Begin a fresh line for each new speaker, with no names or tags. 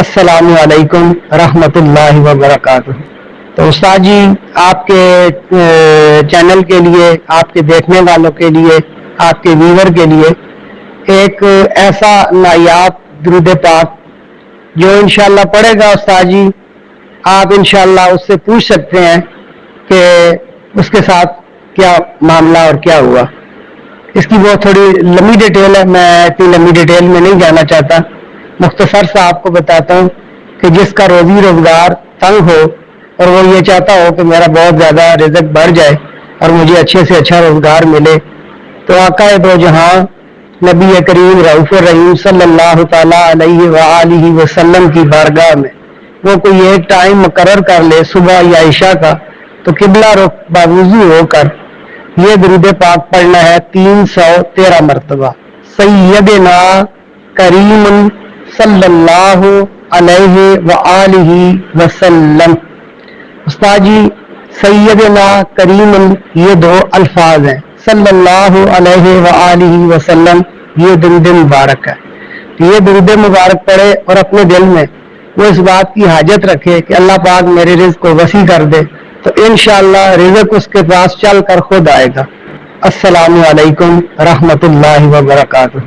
السلام علیکم رحمۃ اللہ وبرکاتہ۔ تو استاد جی، آپ کے چینل کے لیے، آپ کے دیکھنے والوں کے لیے، آپ کے ویور کے لیے ایک ایسا نایاب درود پاک جو انشاءاللہ پڑھے گا استاد جی، آپ انشاءاللہ اس سے پوچھ سکتے ہیں کہ اس کے ساتھ کیا معاملہ اور کیا ہوا۔ اس کی بہت تھوڑی لمبی ڈیٹیل ہے، میں اتنی لمبی ڈیٹیل میں نہیں جانا چاہتا، مختصر سا آپ کو بتاتا ہوں کہ جس کا روزی روزگار تنگ ہو اور وہ یہ چاہتا ہو کہ میرا بہت زیادہ رزق بڑھ جائے اور مجھے اچھے سے اچھا روزگار ملے، تو آقا دو جہاں نبی کریم رؤوف الرحیم صلی اللہ تعالیٰ علیہ وآلہ وسلم کی بارگاہ میں وہ کوئی ایک ٹائم مقرر کر لے صبح یا عشاء کا، تو قبلہ رخ باوضو ہو کر یہ درود پاک پڑھنا ہے 313 مرتبہ، سیدنا کریم صلی اللہ علیہ وآلہ وسلم۔ استاد جی، سیدنا کریم یہ دو الفاظ ہیں، صلی اللہ علیہ وآلہ وسلم یہ درود مبارک ہے۔ یہ درود مبارک پڑھے اور اپنے دل میں وہ اس بات کی حاجت رکھے کہ اللہ پاک میرے رزق کو وسیع کر دے، تو انشاءاللہ رزق اس کے پاس چل کر خود آئے گا۔ السلام علیکم رحمۃ اللہ وبرکاتہ۔